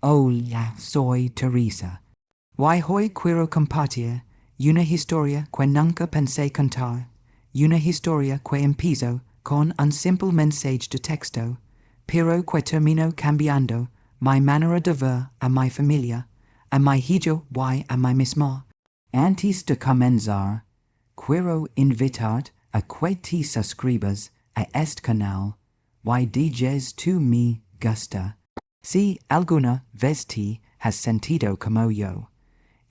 Hola, soy Teresa. Why hoy quiero compartir una historia que nunca pensé contar, una historia que empezó con un simple mensaje de texto, pero que terminó cambiando mi manera de ver a mi familia, a mi hijo y a mí mismo. Antes de comenzar, quiero invitarte a que te suscribas a este canal y digas tu me gusta. Si alguna vez te has sentido como yo,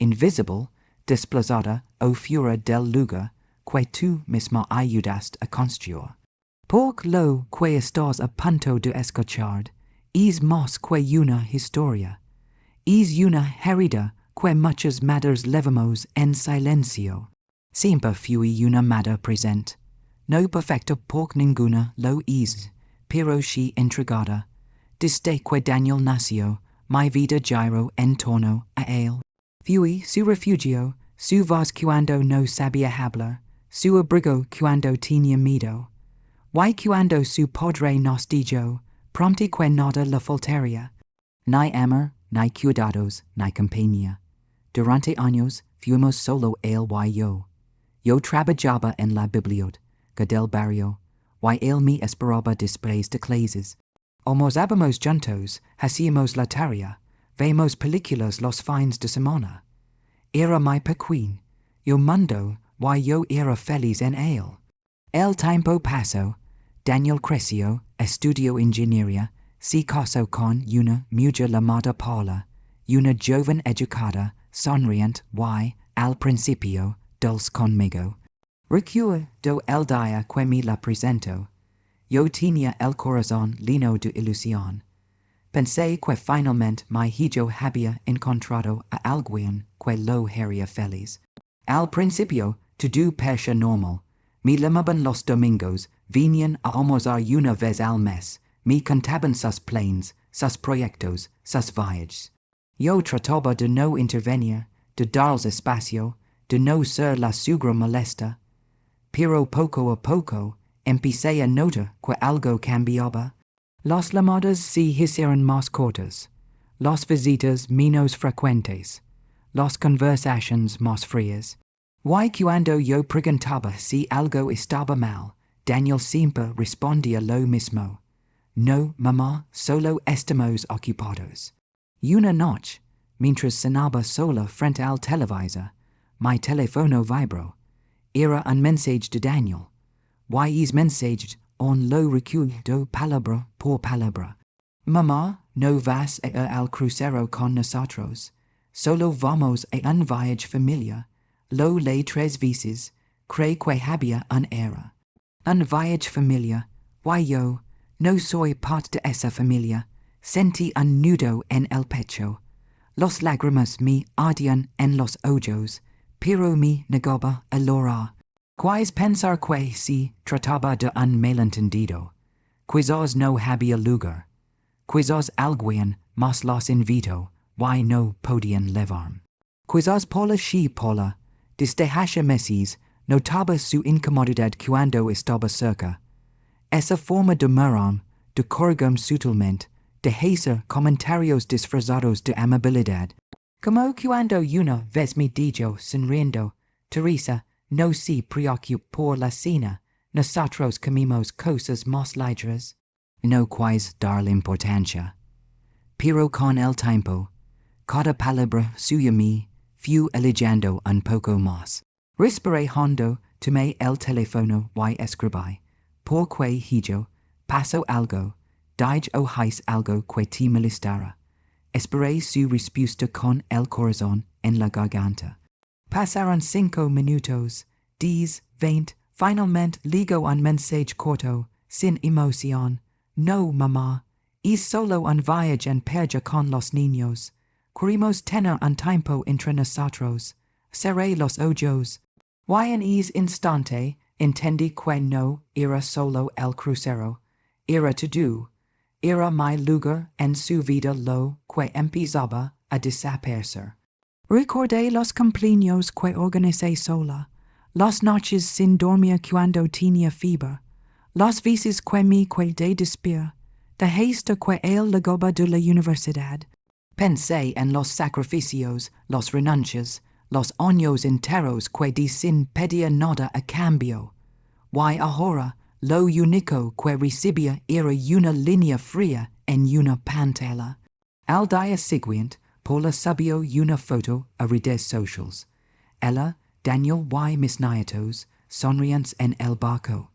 invisible, desplazada o fuera del lugar que tú mismo ayudaste a construir. Por lo que estás a punto de escuchar, es más que una historia. Es una herida que muchas madres llevamos en silencio. Siempre fui una madre presente. No perfecta por ninguna lo es, pero sí entregada. Desde que Daniel nació, mi vida giró en torno a él. Fui su refugio, su voz cuando no sabía hablar, su abrigo cuando tenía miedo. Y cuando su padre nos dijo, pronto que nada le faltaría. Ni amor, ni cuidados, ni compañía. Durante años fuimos solo él y yo. Yo trabajaba en la biblioteca del barrio, y él me esperaba después de clases. Almorzábamos juntos, hacíamos la tarea, vemos películas los fines de semana. Era mi pequeño mundo, y yo era feliz en él. El tiempo pasó, Daniel creció, estudió ingeniería, se casó con una mujer llamada Paula, una joven educada, sonriente y, al principio, dulce conmigo. Recuerdo el día que me la presentó. Yo tenía el corazón lleno de ilusión. Pensé que finalmente mi hijo había encontrado a alguien que lo haría feliz. Al principio, todo parecía normal. Me llamaban los domingos, venían a almorzar una vez al mes, me contaban sus planes, sus proyectos, sus viajes. Yo trataba de no intervenir, de darles espacio, de no ser la sugra molesta. Pero poco a poco, empecé a notar que algo cambiaba. Las llamadas se hicieron más cortas, las visitas menos frecuentes, las conversaciones más frías. Y cuando yo preguntaba si algo estaba mal, Daniel siempre respondía lo mismo. No, mamá, solo estamos ocupados. Y una noche, mientras cenaba sola frente al televisor, mi teléfono vibró. Era un mensaje de Daniel. Y es mensaje on lo recuerdo palabra por palabra. Mamá, no vas a ir al crucero con nosotros. Solo vamos a un viaje familiar. Lo leí 3 veces. Creo que había un error. Un viaje familiar. Y yo no soy parte de esa familia. Sentí un nudo en el pecho. Las lágrimas me ardían en los ojos, pero me negaba el orar. Quais pensar que se trataba de un malentendido. Quizás no había lugar. Quizás alguien más los invitó, y no podían llevarme. Quizás Paula desde hace meses, notaba su incomodidad cuando estaba cerca. Esa forma de mirarme, de corregirme sutilmente, de hacer comentarios disfrazados de amabilidad. Como cuando una vez me dijo, sonriendo, Teresa, no se preocupe por la cena, nosotros comimos cosas más ligeras. No quise darle importancia. Pero con el tiempo, cada palabra suya me fue alejando un poco más. Respiré hondo, tomé el teléfono y escribí. Porque hijo, pasó algo, dije oís algo que te molestara. Esperé su respuesta con el corazón en la garganta. Pasaron 5 minutos, 10, 20, finalmente llegó un mensaje corto, sin emoción. No, mamá, es solo un viaje en perja con los niños. Queremos tener un tiempo entre nosotros. Cerré los ojos. Y en ese instante entendí que no era solo el crucero. Era todo. Era mi lugar en su vida lo que empezaba a desaparecer. Recordé los cumpleaños que organizé sola, las noches sin dormir cuando tenía fiebre, las veces que me quedé despierta, de hasta que él llegaba de la universidad. Pensé en los sacrificios, los renuncias, los años enteros que di sin pedir nada a cambio. Y ahora, lo único que recibía era una línea fría en una pantalla. Al día siguiente, Paula subió una foto a redes sociales. Ella, Daniel y mis nietos, sonrientes en el barco.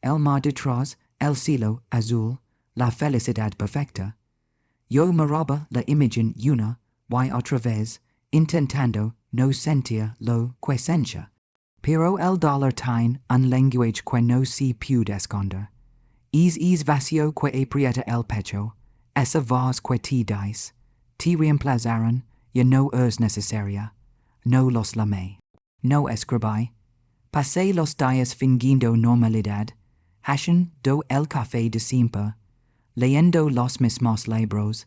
El mar detrás, el cielo azul, la felicidad perfecta. Yo miraba la imagen una y otra vez, intentando no sentir lo que sentía. Pero el dolor tiene un lenguaje que no se puede esconder. Es vacío que aprieta el pecho, esa voz que te dice, te reemplazaron, ya no es necesaria. No los llamé. No escribí. Pasé los días fingiendo normalidad, haciendo el café de siempre, leyendo los mismos libros,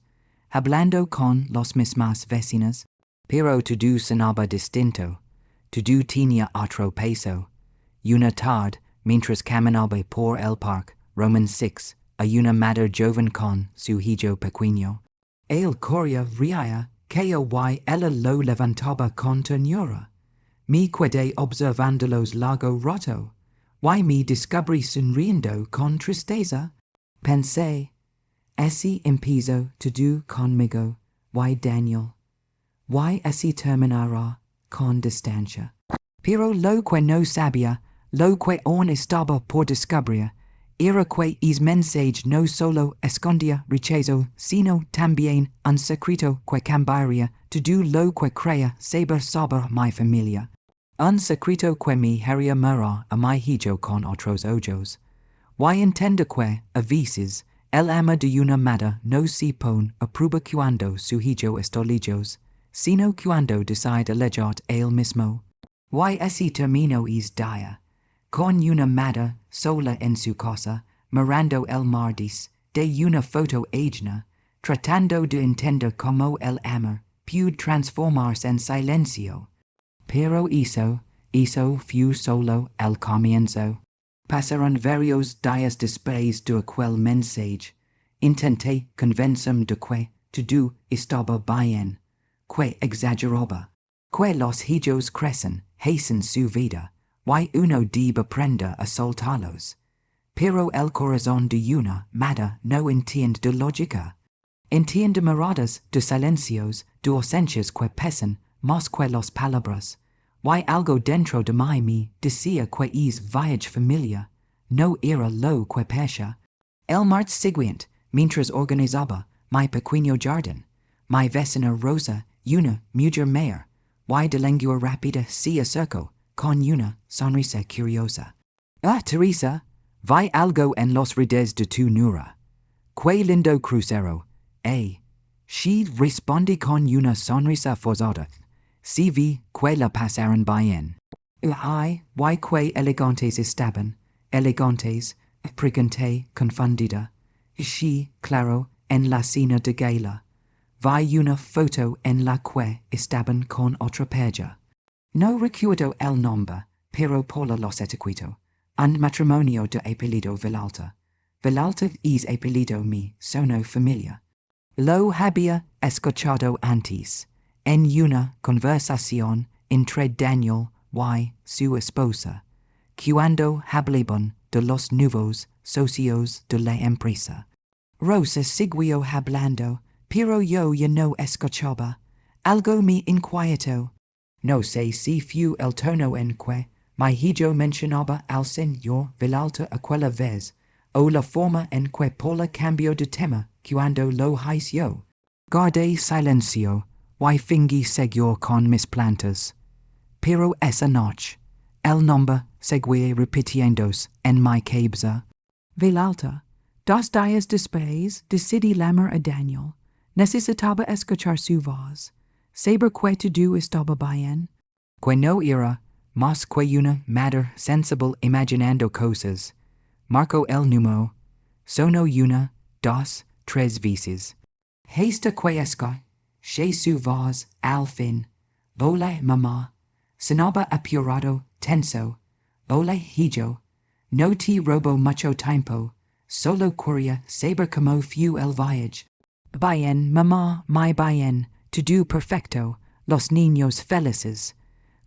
hablando con los mismos vecinos, pero todo sonaba distinto. Todo tenía otro peso. Una tarde, mientras caminaba por el parque, Romans 6, a una madre joven con su hijo pequeño. Él corría, reía, que y ella lo levantaba con ternura. Me quedé observándolos largo rato. Y me descubrí sonriendo con tristeza. Pensé, así empezó todo conmigo, y Daniel. Y así terminará con distancia. Pero lo que no sabía, lo que aún estaba por descubrir, era que es mensaje no solo escondía rechazo, sino también un secreto que cambiaría todo lo que creía saber sobre mi familia. Un secreto que me haría mirar a mi hijo con otros ojos. Y entiendo que, a veces, el ama de una madre no se pone a prueba cuando su hijo está lejos, sino cuando decide alejar él mismo. Y así terminó es día, con una madre sola en su casa, mirando el mardis de una foto ajena, tratando de entender cómo el amor puede transformarse en silencio. Pero eso fue solo el comienzo. Pasaron varios días después de aquel mensaje. Intenté convencerme de que todo estaba bien, que exageraba, que los hijos crecen, hacen su vida, y uno debe aprender a soltarlos. Pero el corazón de una madre no entiende de lógica. Entiende miradas de silencios, de ausencias que pesan más que las palabras. Y algo dentro de mí me decía que es viaje familia, no era lo que pesha. El martes siguiente, mientras organizaba mi pequeño jardín, mi vecina Rosa, una mujer mayor, y de lengua rápida se acercó, con una sonrisa curiosa. Ah, Teresa, vi algo en los redes de tu nura. Qué lindo crucero, She respondí con una sonrisa forzada. Si vi que la pasaron bien. Ay, y que elegantes estaban, elegantes, pregunté confundida. She, claro, en la cena de gala. Vi una foto en la que estaban con otra pareja. No recuerdo el nombre, pero Paula los etiquetó. Un matrimonio de apellido Villalta. Villalta es apellido me sonó familiar. Lo había escuchado antes, en una conversación entre Daniel y su esposa, cuando hablaban de los nuevos socios de la empresa. Rosa siguió hablando, pero yo ya no escuchaba. Algo me inquietó. No sé si fue el tono en que mi hijo mencionaba al señor Villalta aquella vez, o la forma en que Paula cambió de tema cuando lo hizo. Guardé silencio, y fingí seguir con mis plantas. Pero esa noche, el nombre seguía repitiéndose en mi cabeza. Villalta, 2 días después, decidí llamar a Daniel. Necesitaba escuchar su voz. Saber que todo estaba bien. Que no era más que una madre sensible imaginando cosas. Marcó el número. Sonó una, 2, 3 veces. Hasta que escuché su voz al fin. Hola, mamá. Sonaba apurado, tenso. Hola, hijo. No te robo mucho tiempo. Solo quería saber cómo fue el viaje. Bien, mamá, my bien, to do perfecto, los niños felices,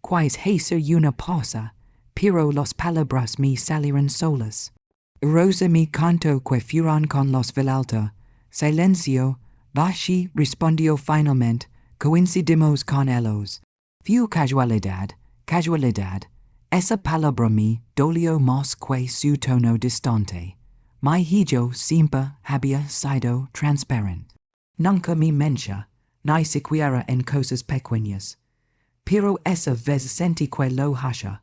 quais hacer una pausa, pero los palabras me salieron solas. Rosa mi canto que fueron con los Villalta, silencio, vashi respondió finalmente, coincidimos con ellos. Fu casualidad, esa palabra me dolió más que su tono distante. Mi hijo siempre había sido transparente. Nunca me mencha, ni siquiera en cosas pequeñas. Pero esa vez sentí que lo hasha.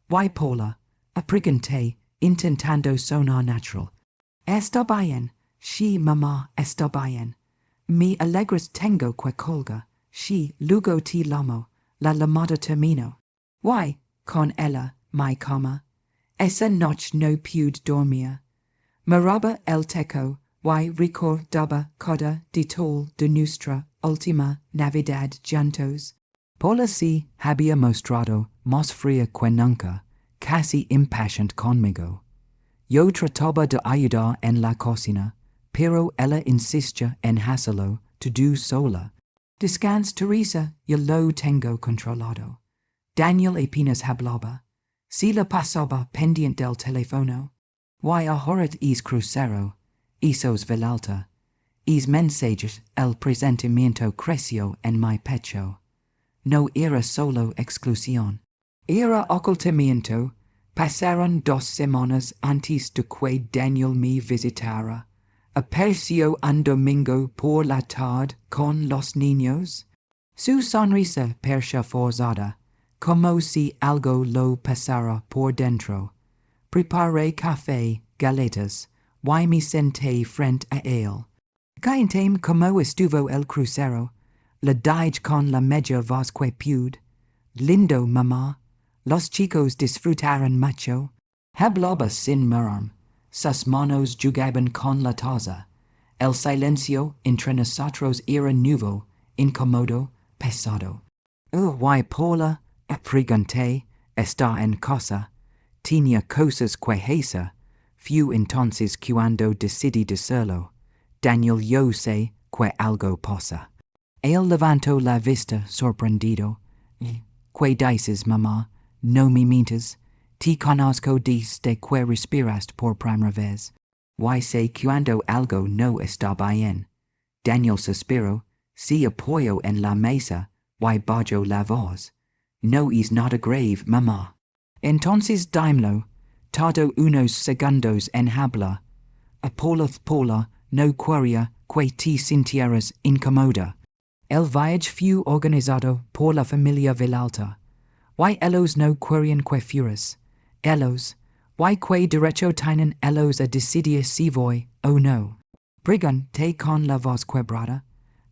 Y Paula, aprigante, intentando sonar natural. Está bien, sí, mamá, está bien. Me alegres tengo que colga, sí, luego te lamo, la llamada termino. Y, con ella, mi cama. Esa noche no pude dormir. Miraba el techo, y recordaba cada detalle de nuestra última Navidad juntos. Paula se había mostrado más fría que nunca, casi impatient conmigo. Yo trataba de ayudar en la cocina, pero ella insistía en hacerlo todo sola. Descansa, Teresa, yo lo tengo controlado. Daniel apenas hablaba. Si la pasaba pendiente del teléfono. Y ahora es crucero, esos Villalta. Es mensajes, el presentimiento creció en mi pecho. No era solo exclusión. Era ocultamiento. Pasaron 2 semanas antes de que Daniel me visitara. Apareció un domingo por la tarde con los niños. Su sonrisa parecía forzada, como si algo lo pasara por dentro. Preparé café, galetas, y me senté frente a él. Cuéntame cómo estuvo el crucero. Le dije con la media voz que pude. Lindo, mamá. Los chicos disfrutaron mucho. Hablaba sin mirar. Sus manos jugaban con la taza. El silencio entre nosotros era nuevo, incómodo, pesado. Y Paula, pregunté, está en casa. Tenía cosas que hacer. Fue entonces cuando decidí decirlo. Daniel, yo sé que algo pasa. Él levantó la vista sorprendido. ¿Qué dices, mamá? No me mientes. Te conozco desde que respiraste por primera vez. Y sé cuando algo no está bien. Daniel suspiró, se apoyó en la mesa, y bajó la voz. No es nada grave, mamá. Entonces dímelo, tardó unos segundos en hablar. Paula no quería que te sintieras incómoda. El viaje fue organizado por la familia Villalta. Y ellos no querían que fueras. Ellos, y que derecho tienen ellos a decidir si voy o no. Pregunté con la voz quebrada.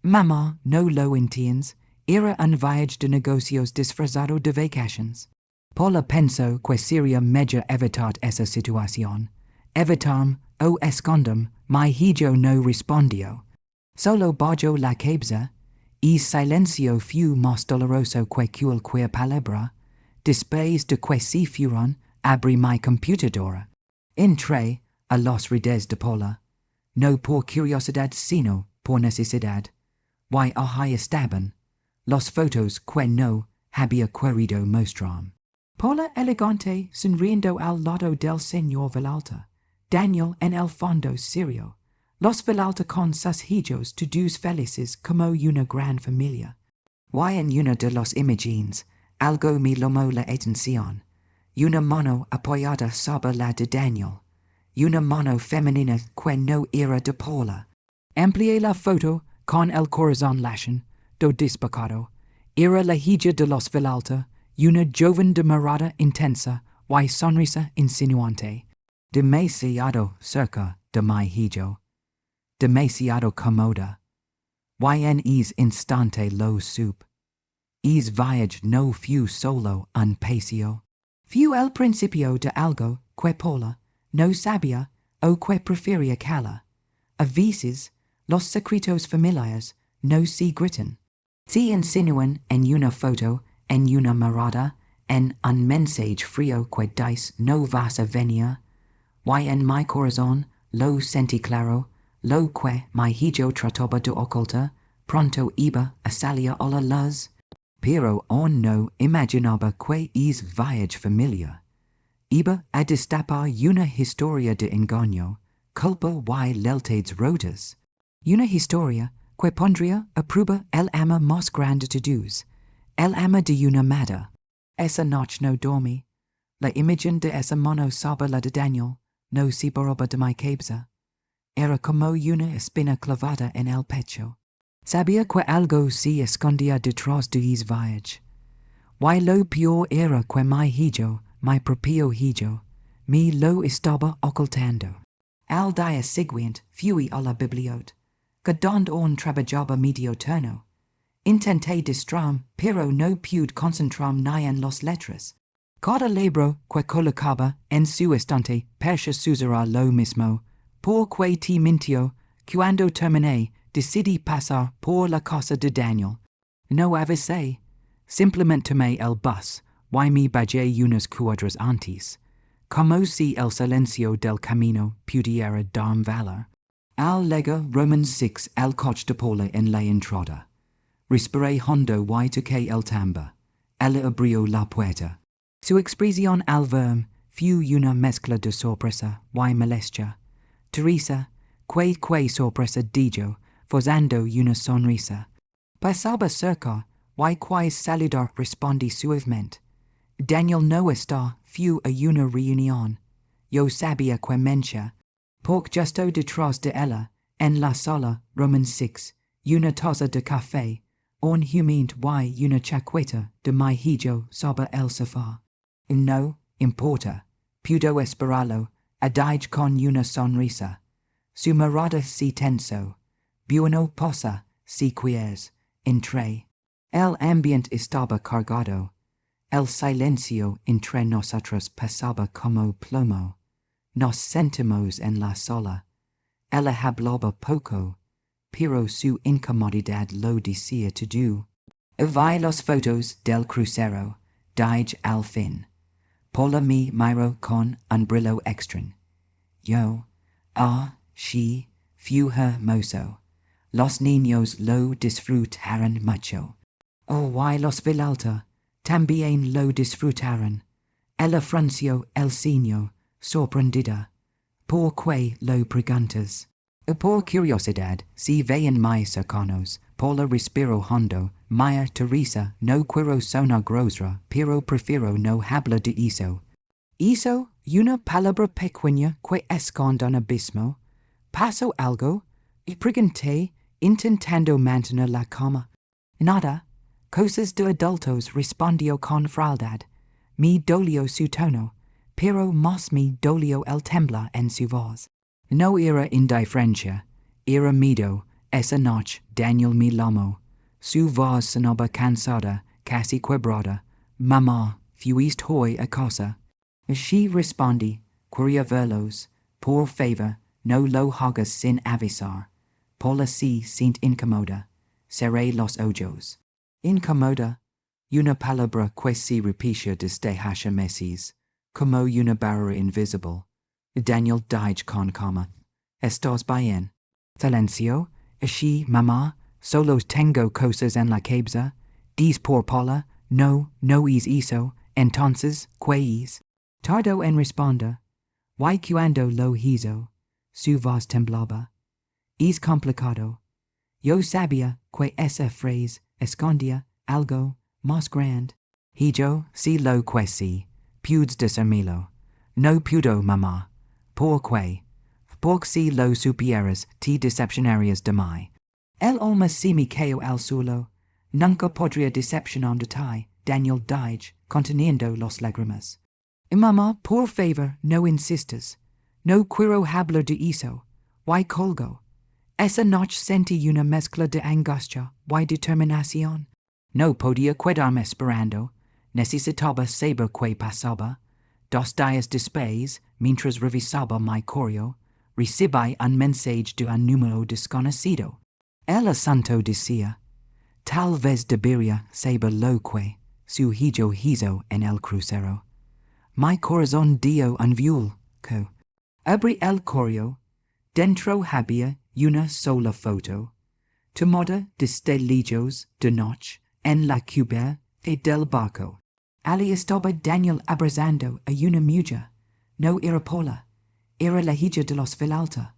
Mamá, no lo entiendes. Era un viaje de negocios disfrazado de vacaciones. Paula pensó que sería mejor evitar esa situación. Evitarme o escondam, mi hijo no respondió. Solo bajó la cabeza. Y silencio fue más doloroso que cualquier palabra. Después de que se fueron, abrí mi computadora. Entré a las redes de Paula. No por curiosidad sino por necesidad. Y ahí estaban las fotos que no había querido mostrar. Paula elegante sonriendo al lado del señor Villalta. Daniel en el fondo serio. Los Villalta con sus hijos todos felices como una gran familia. Y en una de las imágenes, algo me llamó la atención. Una mano apoyada sobre la de Daniel. Una mano femenina que no era de Paula. Amplié la foto con el corazón latiendo despacado. Era la hija de los Villalta, una joven de mirada intensa y sonrisa insinuante. Demasiado cerca de mi hijo. Demasiado cómoda. Y en ese instante lo supe. Ese viaje no fue solo un paseo. Fue el principio de algo que Paula no sabía o que prefería callar. A veces, los secretos familiares no se gritan. Se insinúan en una foto, en una mirada, en un mensaje frío que dice no vas a venir. Y en mi corazón lo sentí claro, Lo que mi hijo trataba de ocultar, pronto iba a salir a la luz, pero aún no imaginaba que es viaje familiar. Iba a destapar una historia de engaño, culpa y lealtades rotas. Una historia que pondría a prueba el ama más grande de Dios, el ama de una madre. Esa noche no dormí. La imagen de esa mano sobre la de Daniel no se borraba de mi cabeza. Era como una espina clavada en el pecho. Sabía que algo se escondía detrás de ese viaje. Y lo peor era que mi hijo, mi propio hijo, me lo estaba ocultando. Al día siguiente fui a la biblioteca, que donde un trabajaba medio turno. Intenté distraerme, pero no pude concentrarme ni en las letras. Cada libro que colocaba en su estante parecía suceder lo mismo, porque te mintió, cuando terminé, decidí pasar por la casa de Daniel. No avisé. Simplemente tomé el bus, y me bajé unas cuadras antes, como si el silencio del camino pudiera darme valor. Al llegar Romans 6 al coche de Paula en la entrada. Respiré hondo y toqué el tambor. Ella abrió la puerta. Su expresión al verme fue una mezcla de sorpresa y molestia. Teresa, que sorpresa dijo, forzando una sonrisa. Pasaba cerca, y que saludar respondí suavemente. Daniel no está, fue a una reunión. Yo sabía que mencha, porque justo detrás de ella, en la sala, Romans 6, una taza de café, un humint y una chaqueta de mi hijo sobre el sofá. No importa, pudo esperarlo, adij con una sonrisa. Su mirada se tensó. Bueno posa, si quieres, Entre. El ambiente estaba cargado. El silencio entre nosotros pasaba como plomo. Nos sentimos en la sola. Ella hablaba poco, pero su incomodidad lo decía todo. Vi las fotos del crucero, dije al fin. Paula me miró con un brillo extra. Yo, sí, fue hermoso. Los niños lo disfrutaron mucho. Y los Villalta también lo disfrutaron. Ella frunció el ceño, sorprendida. ¿Por qué lo preguntas? Por curiosidad, si veían mis cercanos, Paula respiró hondo. Maya Teresa no quiero sonar grosera, pero prefiero no hablar de eso. Eso, una palabra pequeña que esconde un abismo. ¿Pasó algo? Y pregunté, intentando mantener la calma. Nada. Cosas de adultos, respondió con frialdad. Me dolió su tono, pero más me dolió el temblar en su voz. No era indiferencia, era miedo. Esa noche Daniel me llamó. Su voz sonaba cansada, casi quebrada. Mamá, fuiste hoy a casa. She respondí, quería verlos. Por favor, no lo hagas sin avisar. Paula se siente incómoda. Cerré los ojos. Incómoda, una palabra que se repite desde hace meses, como una barrera invisible. Daniel dijo con calma. ¿Estás bien? Silencio. Sí, mamá. Solo tengo cosas en la cabeza. Diz por Paula. No es eso. Entonces, ¿qué es? Tardó en responder. Y cuando lo hizo, su voz temblaba. Es complicado. Yo sabía que esa frase escondía algo más grande. Hijo, si lo que sí, pudes decírmelo. No pudo, mamá. ¿Por qué? Porque si lo supieras, te decepcionarías de mí. El alma se me cayó al suelo. Nunca podría decepcionar de ti, Daniel dijo, conteniendo las lágrimas. Mamá, por favor, no insistas. No quiero hablar de eso. Y colgo. Esa noche sentí una mezcla de angustia y determinación. No podía quedarme esperando. Necesitaba saber qué pasaba. 2 días después, mientras revisaba mi correo, recibí un mensaje de un número desconocido. El asunto decía, tal vez debería saber lo que su hijo hizo en el crucero. Mi corazón dio un vuelco. Abrí el correo. Dentro había una sola foto. Tu moda destellillos de noche en la cubierta del barco. Ali estaba Daniel abrazando a una mujer. No era Paula. Era la hija de los Villalta,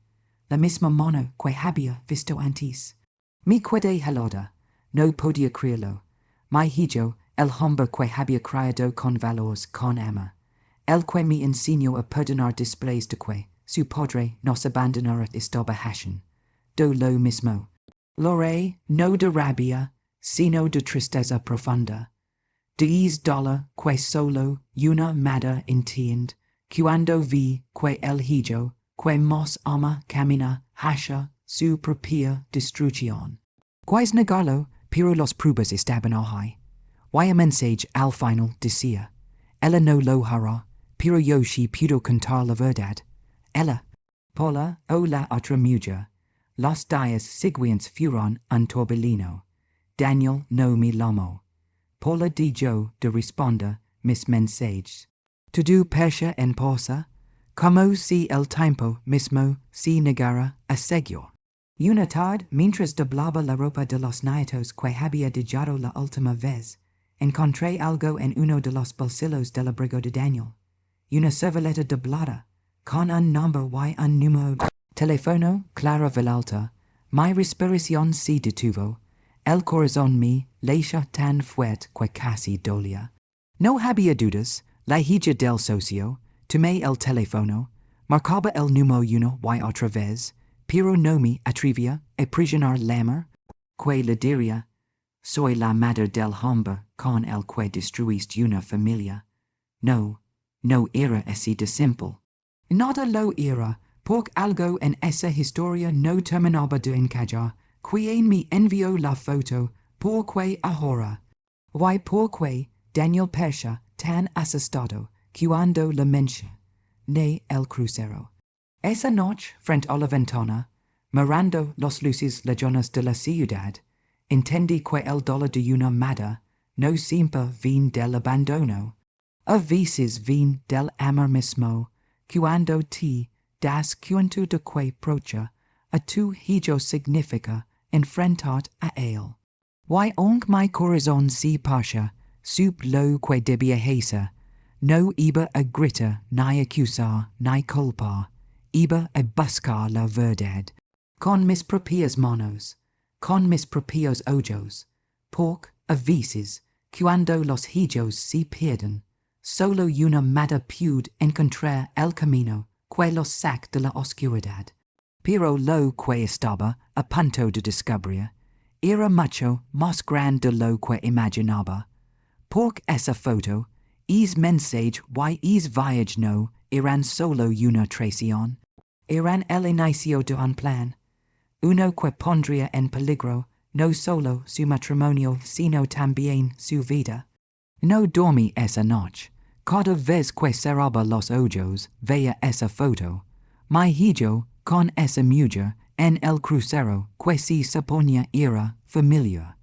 la misma mano que había visto antes. Me quedé helada. No podía creerlo. Mi hijo, el hombre que había criado con valores, con amor. El que me enseñó a perdonar después de que su padre nos abandonara estaba hashen. Do lo mismo. Lloré no de rabia, sino de tristeza profunda. Diez dollar que solo una madre entiende, cuando vi que el hijo que más ama camina hacia su propia destrucción. Quais negarlo, pero los pruebas estaban ahí. Why mensaje al final decía, ella no lo hará, pero yo sí puedo contar la verdad. Ella, Paula o la otra mujer, los días siguientes fueron un torbellino. Daniel no me llamó. Paula dijo de responder mis mensajes. Todo percha en pausa, como si el tiempo mismo se negara a seguir. Una tarde, mientras doblaba la ropa de los nietos que había dejado la última vez, encontré algo en uno de los bolsillos del abrigo de Daniel. Una servileta doblada, con un nombre y un número. Teléfono, Clara Villalta. Mi respiración se detuvo. El corazón me latió tan fuerte que casi dolía. No había dudas. La hija del socio. Tomé el teléfono. Marcaba el número uno y otra vez. Pero no me atrevía a presionar l'amour. Que le diría. Soy la madre del hombre con el que destruiste una familia. No, no era así de simple. Nada lo era, porque algo en esa historia no terminaba de encajar. Quien me envió la foto, porque ahora. Y porque Daniel percha tan asustado, cuando la mencioné el crucero. Esa noche, frente a la ventana, mirando las luces lejanas de la ciudad, entendí que el dolor de una madre no siempre viene del abandono. A veces viene del amor mismo, cuando te das cuenta de que procha a tu hijo significa enfrentar a él. Y aunque mi corazón se pasha, sup lo que debía hacer, no iba a gritar, ni acusar, ni culpar, iba a buscar la verdad, con mis propias manos, con mis propios ojos, porque a veces, cuando los hijos se pierden, solo una madre puede encontrar el camino que los saca de la oscuridad. Pero lo que estaba a punto de descubrir era mucho más grande de lo que imaginaba. Porque esa foto, es mensaje y es viaje no eran solo una traición. Eran el inicio de un plan. Uno que pondría en peligro no solo su matrimonio sino también su vida. No dormí esa noche. Cada vez que cerraba los ojos veía esa foto. Mi hijo con esa mujer en el crucero que se suponía era familiar.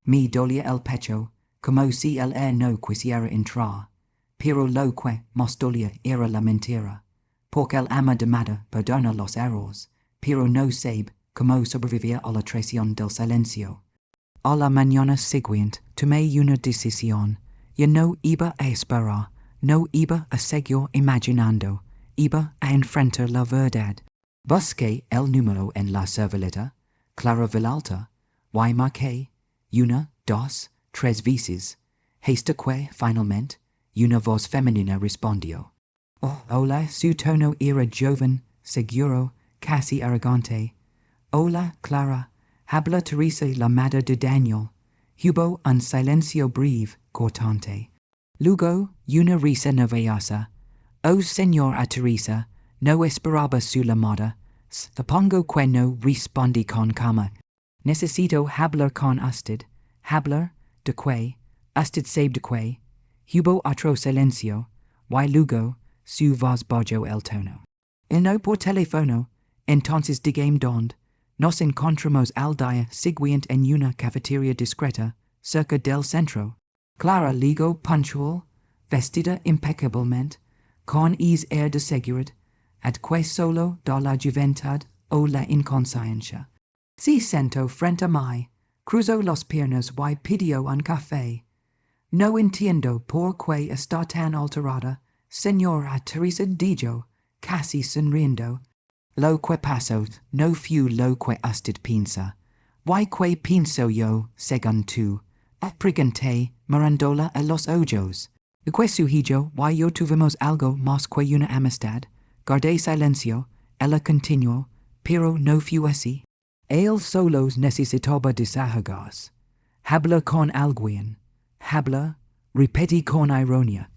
Me dolía el pecho, como si el air no quisiera entrar. Pero lo que más dolía era la mentira. Porque el ama de madre perdona los errores, pero no sabe cómo sobrevivir a la traición del silencio. A la mañana siguiente tomé una decisión. Yo no iba a esperar, no iba a seguir imaginando, iba a enfrentar la verdad. Busqué el número en la servileta, Clara Villalta, y marqué, una, dos, tres veces, hasta que, finalmente, una voz femenina respondió. Oh, hola, su tono era joven, seguro, casi arrogante. Hola, Clara, habla Teresa, la madre de Daniel. Hubo un silencio breve, cortante. Luego, una risa nerviosa. Oh, señora Teresa, no esperaba su llamada. Supongo que no respondí con calma. Necesito hablar con usted. Hablar de que, usted sabe de que. Hubo otro silencio, y luego, su voz bajó el tono. Y no por teléfono, entonces dígame dónde. Nos encontramos al día siguiente en una cafetería discreta, cerca del centro. Clara llegó puntual, vestida impecablemente, con air de seguridad, ad que solo da la juventud o la inconsciencia. Si sento frente a mí, cruzo las piernas y pido un café. No entiendo por qué está tan alterada, señora Teresa dijo, casi sonriendo. Lo que pasó no fue lo que usted piensa. Y que pienso yo, según tú. Pregunté, mirándola a los ojos. Que su hijo y yo tuvimos algo más que una amistad. Guardé silencio. Ella continuó, pero no fue así. Él solo necesitaba desahogarse. Habla con alguien. Habla, repetí con ironía.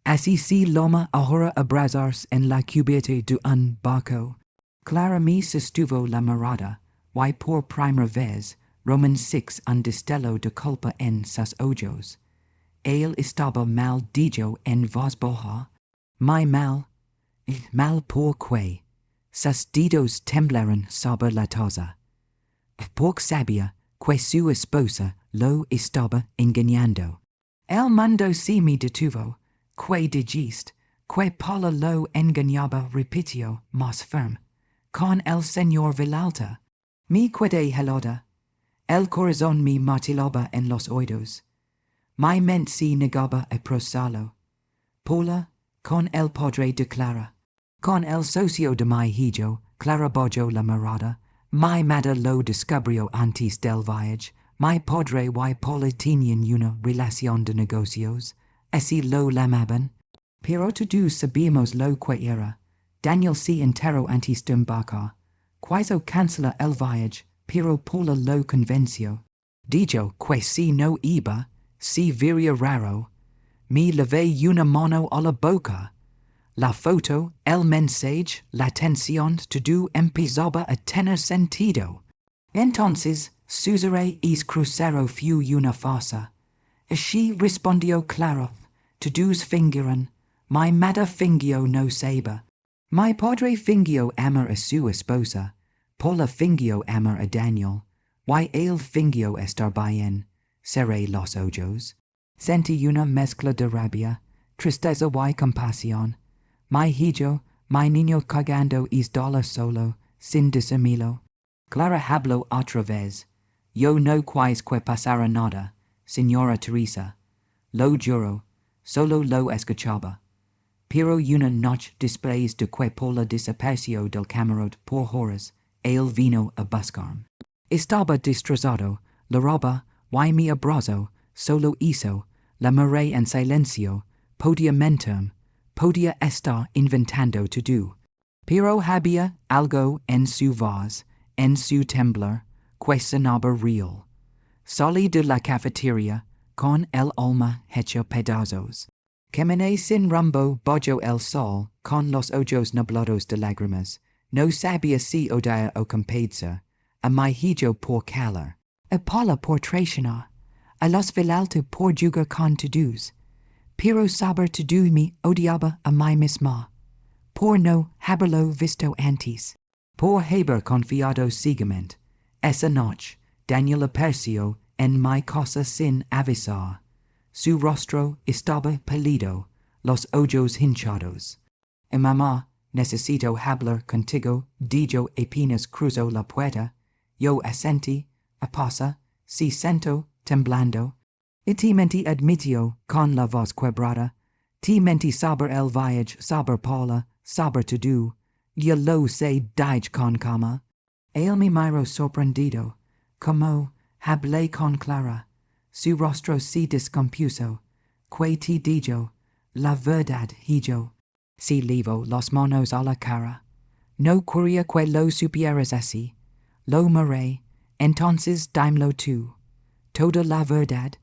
Así si loma ahora abrazarse en la cubierta de un barco. Clara me sostuvo la mirada, y por primera vez, Romans 6 un destello de culpa en sus ojos. Él estaba mal dicho en voz baja. Muy mal. Mal por qué. Sus dedos temblaron sobre la taza. Por sabía que su esposa lo estaba engañando. El mundo se me detuvo, que dijiste, que Paula lo engañaba repitió más firme. Con el señor Villalta. Me quedé helada. El corazón me martillaba en los oídos. Mi mente se negaba a procesarlo. Paula, con el padre de Clara. Con el socio de mi hijo, Clara bajó la mirada. Mi madre lo descubrió antes del viaje. Mi padre y Paula tenían una relación de negocios. Así lo llamaban. Pero todos sabíamos lo que era. Daniel se enteró antes de embarcar. Quiso cancelar el viaje, pero Paula lo convenció. Dijo que si no iba, se vería raro. Me levé una mano a la boca. La foto, el mensaje, la atención, todo empezaba a tener sentido. Entonces, susurré es crucero fue una farsa. Así respondió Clara. Todos fingieron. Mi madre fingió no saber. Mi padre fingió amar a su esposa. Paula fingió amar a Daniel. Y él fingió estar bien. Cerré los ojos. Sentí una mezcla de rabia, tristeza y compasión. Mi hijo, mi niño cagando es dolor solo, sin disimilo. Clara habló otra vez. Yo no quise que pasara nada, señora Teresa. Lo juro, solo lo escuchaba. Pero una noche después de que Paula desapareció del camarote por horas, él vino a buscarme. Estaba destrozado, la ropa, y mi abrazo, solo hizo, la miré en silencio, podía mentirme, podía estar inventando todo. Pero había algo en su voz, en su temblar, que sonaba real. Salí de la cafetería, con el alma hecha pedazos. Caminé sin rumbo bajo el sol, con los ojos nublados de lágrimas. No sabía si odiar o compadecer. A mi hijo por calor. A Paula por traicionar. A los Villalta por jugar con todos. Pero saber todo me odiaba a mí misma. Por no haberlo visto antes. Por haber confiado ciegamente. Esa noche, Daniel apareció en mi casa sin avisar. Su rostro estaba pálido, los ojos hinchados. Mamá, necesito hablar contigo, dijo apenas cruzó la puerta. Yo asentí, pasa, si sento, temblando. Y timenti admitió, con la voz quebrada. Timenti saber el viaje, saber Paula, saber todo. Yo lo sé, dije con calma. Él me miró sorprendido. Como hablé con Clara. Su rostro se descompuso. Que te dijo, la verdad, hijo. Se llevó las manos a la cara. No quería que lo supieras así. Lo miré, entonces dímelo tú. Toda la verdad.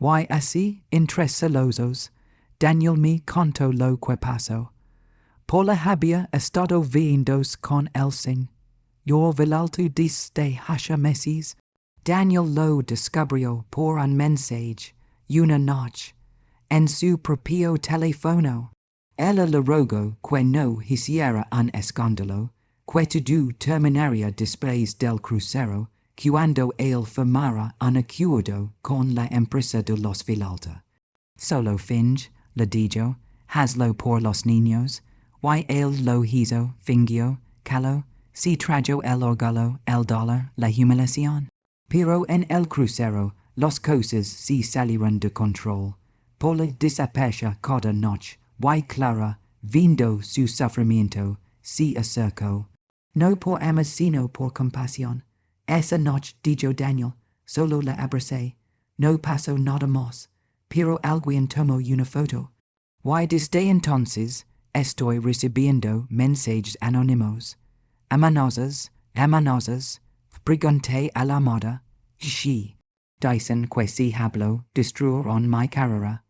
Y así, entre celosos, Daniel me contó lo que pasó. Paula había estado viéndose con Elsing. Yo Villalta desde hace meses. Daniel lo descubrió por un mensaje, una noche, en su propio teléfono. Ella le rogó que no hiciera un escándalo, que todo terminaría después del crucero, cuando él firmara un acuerdo con la empresa de los Villalta. Solo finge, le dijo, hazlo por los niños, y él lo hizo, fingió, calló, si trajo el orgullo, el dolor, la humiliación. Pero en el crucero, las cosas se salieron de control. Por la desaparecer cada noche, y Clara, viendo su sufrimiento, se acercó. No por amor sino por compasión. Esa noche, dijo Daniel, solo la abracé. No pasó nada más, pero alguien tomó una foto. Y desde entonces, estoy recibiendo mensajes anónimos. Amenazas, pregunté a la moda, si dicen que si hablo, destruirán mi carrera.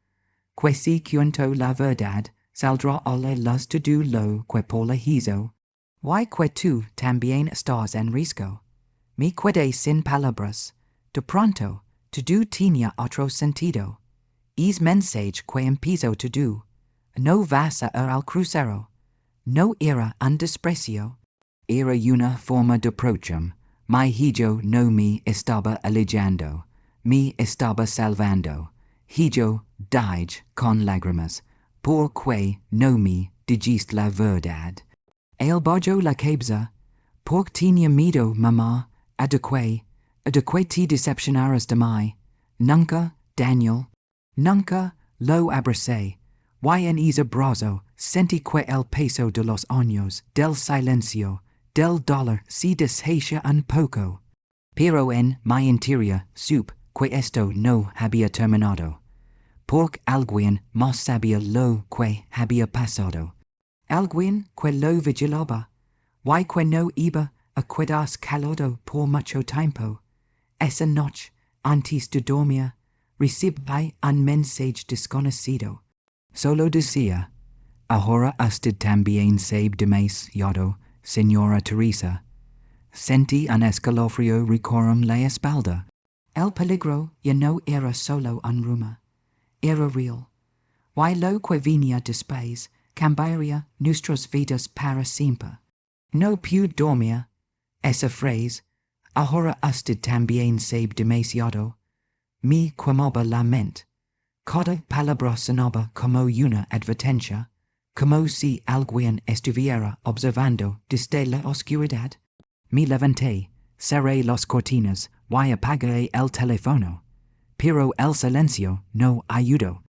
Que si cuento la verdad, saldrá a la luz todo lo que por la hizo. Y que tú también estás en riesgo. Me quedé sin palabras. De pronto, todo tenía otro sentido. Es mensaje que empezó todo. No vas a ir al crucero. No era un desprecio. Era una forma de prochum. Mi hijo no me estaba alejando. Me estaba salvando. Hijo died con lágrimas. Porque no me dijiste la verdad. El bajó la cabeza. Porque tenía miedo, mamá. Adeque te decepcionaras de mí. Nunca, Daniel. Nunca lo abracé. Y en ese abrazo sentí que el peso de los años, del silencio, del dolor se deshacía un poco. Pero en mi interior supe que esto no había terminado. Porque alguien más sabía lo que había pasado. Alguien que lo vigilaba. Y que no iba a quedarse calado por mucho tiempo. Esa noche, antes de dormir, recibí un mensaje desconocido. Solo decía, ahora usted también sabe demasiado, señora Teresa. Sentí un escalofrío recorrer la espalda. El peligro ya no era solo un rumor, era real. Y lo que venía después cambiaría nuestras vidas para siempre. No pude dormir. Esa frase, ahora usted también sabe demasiado, me quemaba la mente. Cada palabra sonaba como una advertencia, como si alguien estuviera observando desde la oscuridad. Me levanté, cerré las cortinas y apagué el teléfono. Pero el silencio no ayudó.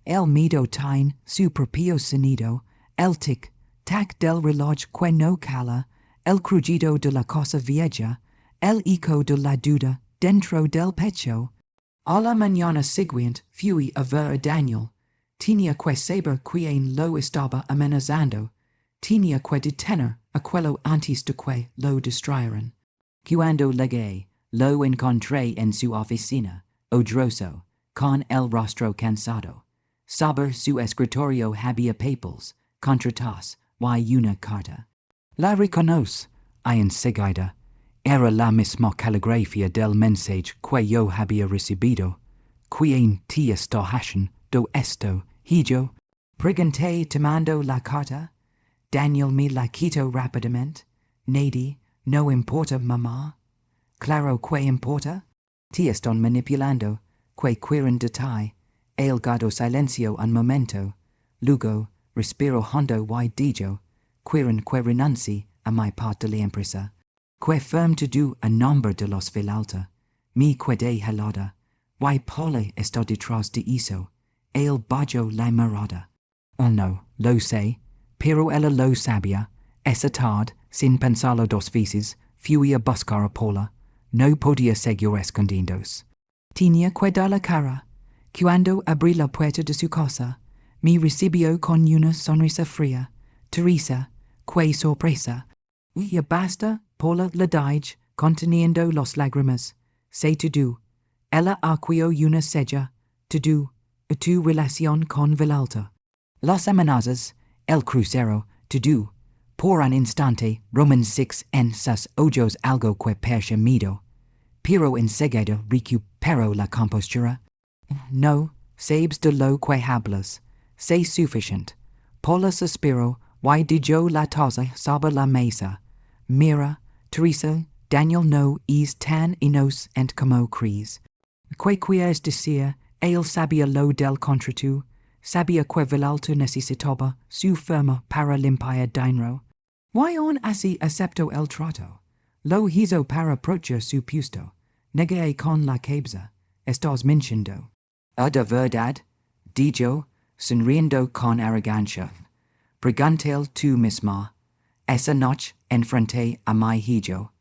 El miedo tiene su propio sonido, el tic-tac del reloj que no cala, el crujido de la cosa vieja, el eco de la duda dentro del pecho. A la mañana siguiente fui a ver a Daniel. Tenía que saber quién lo estaba amenazando. Tenía que detener aquello antes de que lo distrayeran. Cuando llegué, lo encontré en su oficina, odroso, con el rostro cansado. Sobre su escritorio había papeles, contratos y una carta. La reconoce, y enseguida. Era la misma caligrafía del mensaje que yo había recibido. ¿Quién te está haciendo esto, hijo? Pregunté tomando la carta. Daniel me la quitó rápidamente. Nadie, no importa, mamá. Claro que importa. Te están manipulando. Que quieren detalle. El guardo silencio un momento. Luego, respiro hondo y dijo. Quieren que renuncie a mi parte de la empresa. Que firme todo a nombre de los Villalta. Me quedé helada. Y Paula está detrás de eso. El bajó la mirada. Oh no, lo sé. Pero ella lo sabía. Esa tarde, sin pensarlo dos veces, fui a buscar a Paula. No podía seguir escondidos. Tenía que dar la cara. Cuando abrí la puerta de su casa, me recibió con una sonrisa fría. Teresa, qué sorpresa. Ya basta, Paula le dije, conteniendo las lágrimas. Sé todo. Ella acudió una sella. Todo. Tu relación con Villalta. Las amenazas, el crucero, todo. Por un instante, Roman 6 en sus ojos algo que parecía miedo. Pero enseguida recuperó la compostura. No, sabes de lo que hablas. Sé suficiente. Paula suspiró y dejó la taza sobre la mesa. Mira, Teresa, Daniel no es tan inocente como crees. ¿Qué quieres decir? Él sabía lo del contrato. Sabía que Villalta necesitaba su firma para limpiar dinero. Why on así acepto el trato? Lo hizo para proteger su puesto. Negué con la cabeza. Estás mintiendo. De verdad, dijo, sonriendo con arrogancia. Brigantel tú misma. Esa noche enfrenté a mi hijo.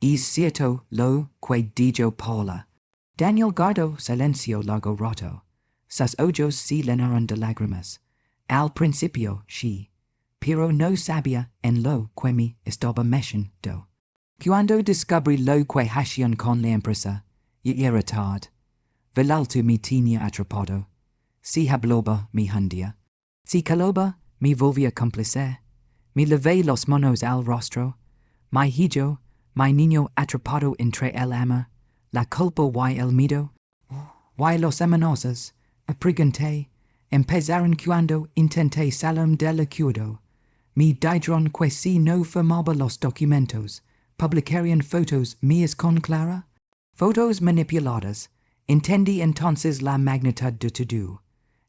Es cierto lo que dijo Paula. Daniel guardó silencio largo roto. Sus ojos se llenaron de lágrimas. Al principio sí, pero no sabía en lo que me estaba metiendo. Cuando descubrí lo que hacían con la empresa, ya era tarde. Velalto me tenía atrapado. Si hablaba me hundía. Si calaba me volvía cómplice. Me lavé los manos al rostro. Mi hijo, mi niño atrapado entre el amor. La culpa y el miedo. Y los amenazas. Pregunté. Empezaron cuando intenté salir del acuerdo. Me dijeron que si no firmaba los documentos, publicarían fotos mías con Clara. Fotos manipuladas. Entendí entonces la magnitud de todo.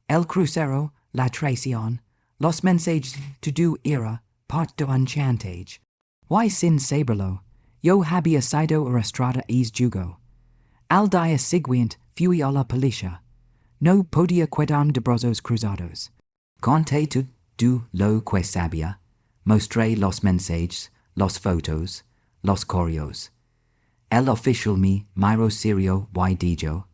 El crucero, la traición, los mensajes todo era parte de un chantage. Y sin saberlo, yo había sido arrastrada es jugo. Al día siguiente fui a la policía. No podía quedarme de brazos cruzados. Conté todo lo que sabía. Mostré los mensajes, los fotos, los correos. El oficial me miró serio y dijo,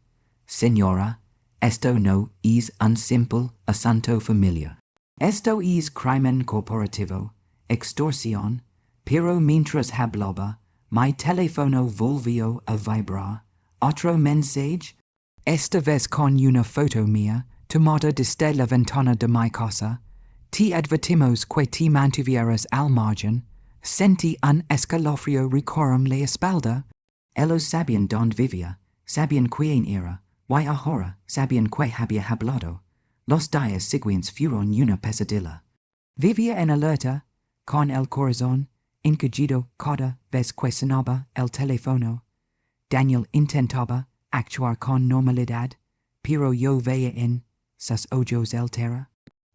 Señora, esto no es un simple asunto familiar. Esto es crimen corporativo, extorsión, pero mientras hablaba, mi teléfono volvió a vibrar. Otro mensaje, esta vez con una foto mía, tomada desde la ventana de mi casa. Te advertimos que te mantuvieras al margen. Sentí un escalofrío recorrerme la espalda. Ellos sabían dónde vivía, sabían quién era, y ahora sabían que había hablado. Los días siguientes fueron una pesadilla. Vivía en alerta, con el corazón encogido cada vez que sonaba el teléfono. Daniel intentaba actuar con normalidad, pero yo veía en sus ojos el terror.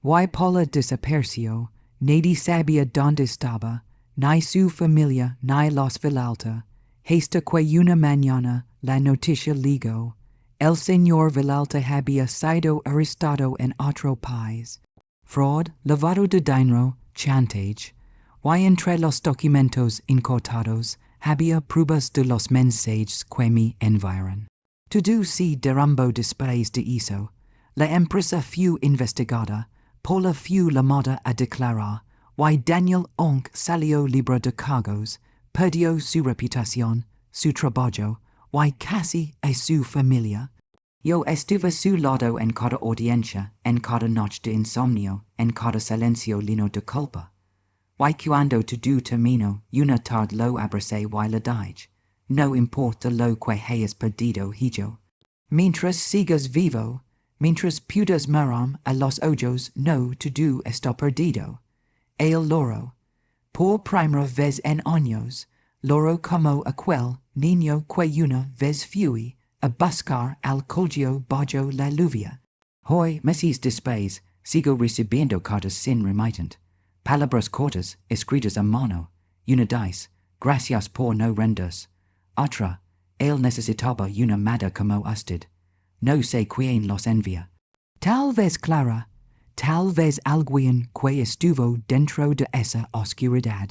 Y Paula desapareció, nadie sabía dónde estaba, ni su familia ni los Villalta. Hasta que una mañana la noticia llegó. El señor Villalta había sido arrestado en otro país. Fraud, lavado de dinero, chantage. Y entre los documentos incautados había pruebas de los mensajes que me enviaron. Todo se derrumbó después de eso. La empresa fue investigada. Paula fue llamada a declarar. Y Daniel Onk salió libre de cargos. Perdió su reputación, su trabajo, y casi a su familia. Yo estuve a su lado en cada audiencia, en cada noche de insomnio, en cada silencio lleno de culpa. Y cuando todo terminó, una tarde lo abracé y le dije, no importa lo que hayas perdido, hijo. Mientras sigas vivo, mientras puedas mirarme a los ojos, no todo está perdido. El loro. Por primera vez en años, loro como aquel niño que una vez fui a buscar al colegio bajo la lluvia. Hoy, meses después, sigo recibiendo cartas sin remitente. Palabras cortas, escritas a mano. Una dice, gracias por no rendirse. Otra, él necesitaba una madre como usted. No sé quién los envía. Tal vez Clara, tal vez alguien que estuvo dentro de esa oscuridad.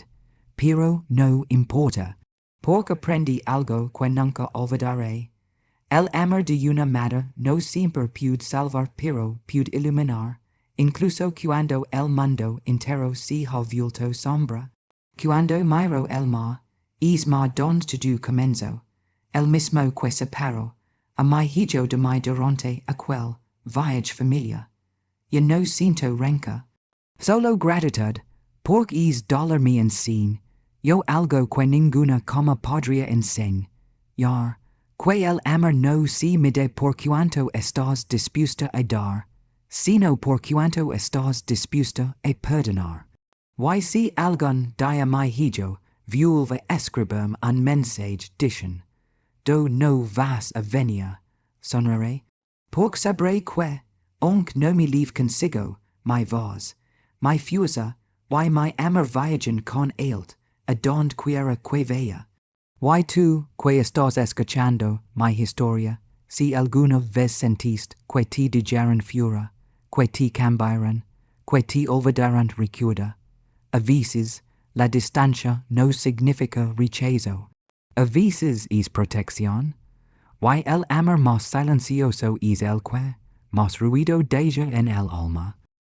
Pero no importa, porque aprendí algo que nunca olvidaré. El amor de una madre no siempre puede salvar, pero puede iluminar, incluso cuando el mundo entero se ha vuelto sombra. Cuando miro el mar, es mar donde todo comenzó, el mismo que separó a mi hijo de mi durante aquel viaje familiar. Yo no siento rencor, solo gratitud, porque es dolor mi enseña. Yo algo que ninguna como podría enseñar, que el amor no se mide por cuanto estás dispuesta a dar, sino por cuanto estás dispuesta a perdonar. Y si algún día mi hijo vuelve a escribirme un mensaje diciendo, do no vas a venir, sonreiré, porque sabré que, aunque no me leave consigo, mi voz, mi fuerza, Why my amor virgin con ailt, adorned quiera que vea. Why tú, que estás escuchando mi historia, si alguna vez sentiste que te dijeron fura, que te cambiaron, que te olvidaron recuerda. A veces, la distancia no significa rechazo. A veces es protección. Why el amor más silencioso es el que, más ruido deja en el alma.